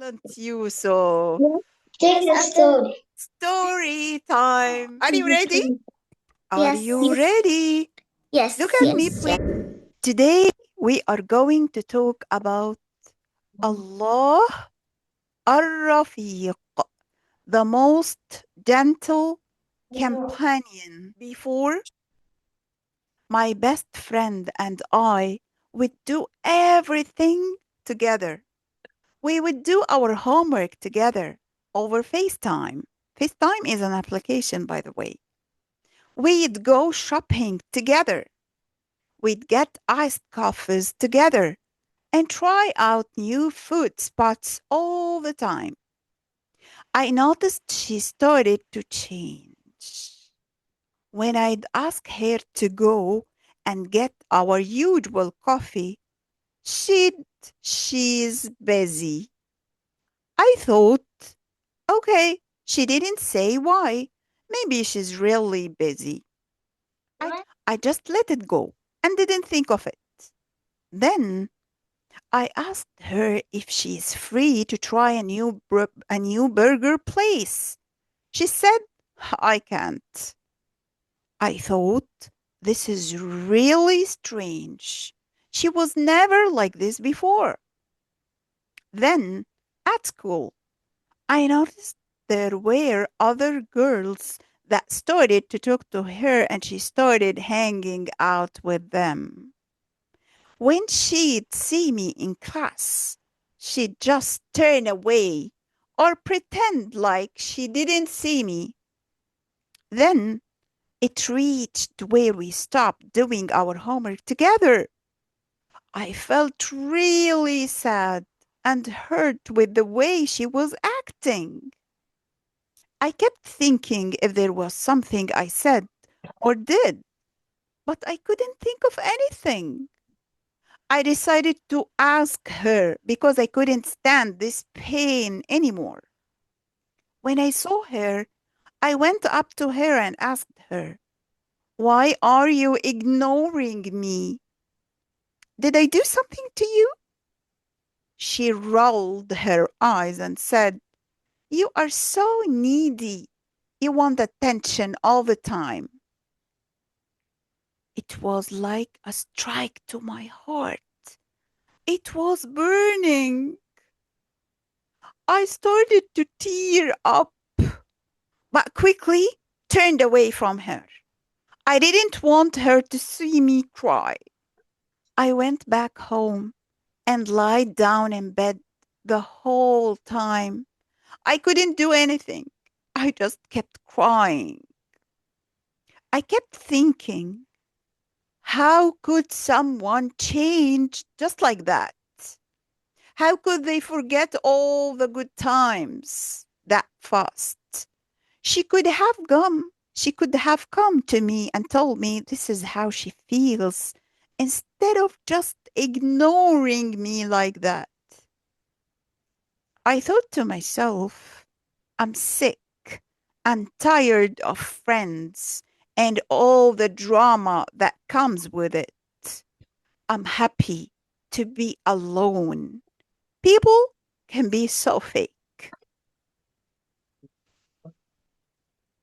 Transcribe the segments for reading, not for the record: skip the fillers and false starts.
Don't you? So, Take a story. story time. Are you ready? Are Yes. you ready? Yes. Look at me, please. Today, we are going to talk about Allah, Ar-Rafiq, the most gentle companion. Before, my best friend and I would do everything together. We would do our homework together over FaceTime. FaceTime is an application, by the way. We'd go shopping together. We'd get iced coffees together and try out new food spots all the time. I noticed she started to change. When I'd ask her to go and get our usual coffee, she'd, she's busy. I thought, okay, she didn't say why. Maybe she's really busy. I just let it go and didn't think of it. Then I asked her if she's free to try a new burger place. She said, I can't. I thought, this is really strange. She was never like this before. Then, at school, I noticed there were other girls that started to talk to her and she started hanging out with them. When she'd see me in class, she'd just turn away or pretend like she didn't see me. Then it reached where we stopped doing our homework together. I felt really sad and hurt with the way she was acting. I kept thinking if there was something I said or did, but I couldn't think of anything. I decided to ask her because I couldn't stand this pain anymore. When I saw her, I went up to her and asked her, why are you ignoring me? Did I do something to you? She rolled her eyes and said, you are so needy. You want attention all the time. It was like a strike to my heart. It was burning. I started to tear up, but quickly turned away from her. I didn't want her to see me cry. I went back home and lied down in bed the whole time. I couldn't do anything. I just kept crying. I kept thinking, how could someone change just like that? How could they forget all the good times that fast? She could have come. She could have come to me and told me this is how she feels instead of just ignoring me like that. I thought to myself, I'm sick and tired of friends and all the drama that comes with it. I'm happy to be alone. People can be so fake.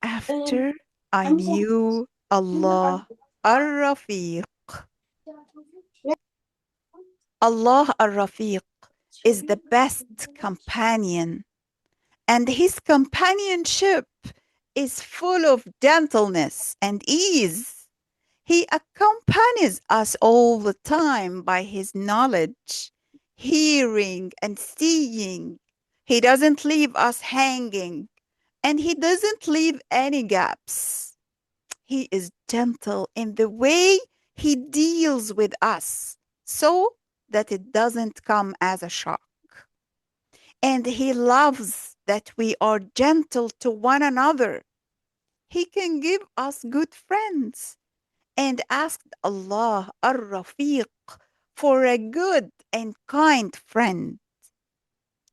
After I knew Allah, Ar-Rafiq, Allah Ar-Rafiq is the best companion, and his companionship is full of gentleness and ease. He accompanies us all the time by his knowledge, hearing and seeing. He doesn't leave us hanging, and he doesn't leave any gaps. He is gentle in the way he deals with us so that it doesn't come as a shock. And he loves that we are gentle to one another. He can give us good friends and asked Allah Ar-Rafiq for a good and kind friend.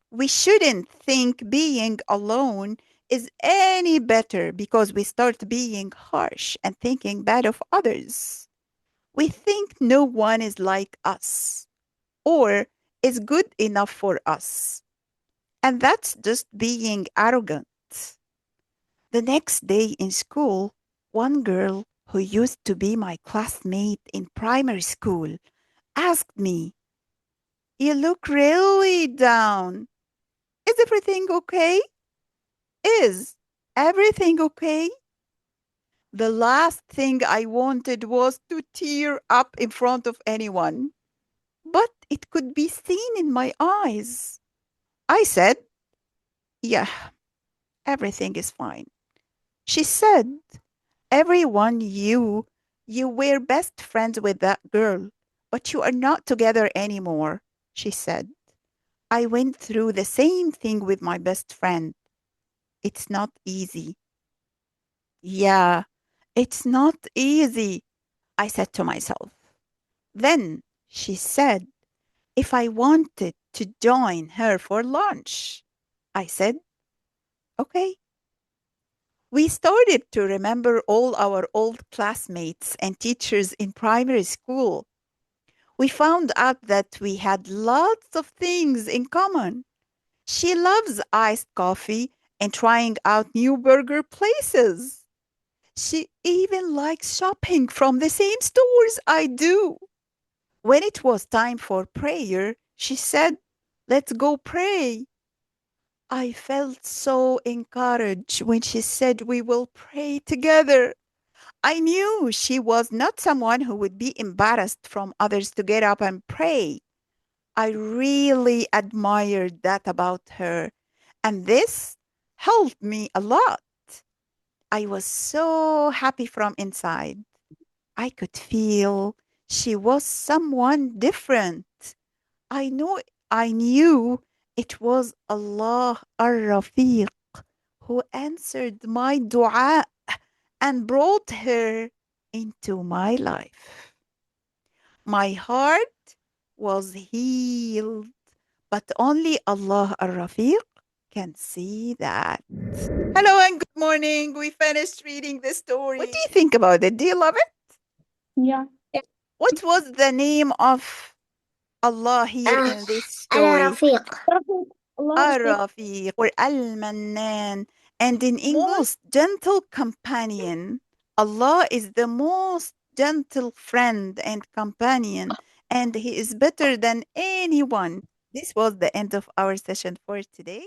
We shouldn't think being alone is any better because we start being harsh and thinking bad of others. We think no one is like us or is good enough for us. And that's just being arrogant. The next day in school, one girl who used to be my classmate in primary school asked me, "You look really down. Is everything okay? Is everything okay?" The last thing I wanted was to tear up in front of anyone, but it could be seen in my eyes. I said, "Yeah, everything is fine." She said, "Everyone you were best friends with that girl, but you are not together anymore," she said. "I went through the same thing with my best friend. It's not easy." Yeah, it's not easy, I said to myself. Then she said if I wanted to join her for lunch. I said, "Okay." We started to remember all our old classmates and teachers in primary school. We found out that we had lots of things in common. She loves iced coffee and trying out new burger places. She even likes shopping from the same stores I do. When it was time for prayer, she said, "Let's go pray." I felt so encouraged when she said we will pray together. I knew she was not someone who would be embarrassed from others to get up and pray. I really admired that about her, and this helped me a lot. I was so happy from inside. I could feel she was someone different. I know I knew it was Allah Ar-Rafiq who answered my dua and brought her into my life. My heart was healed, but only Allah Ar-Rafiq can see that. Hello and good morning. We finished reading the story. What do you think about it? Do you love it? Yeah. What was the name of Allah here in this story? الرفيق. Ar-Rafiq or Al-Mannan. And in English, gentle companion. Allah is the most gentle friend and companion, and He is better than anyone. This was the end of our session for today.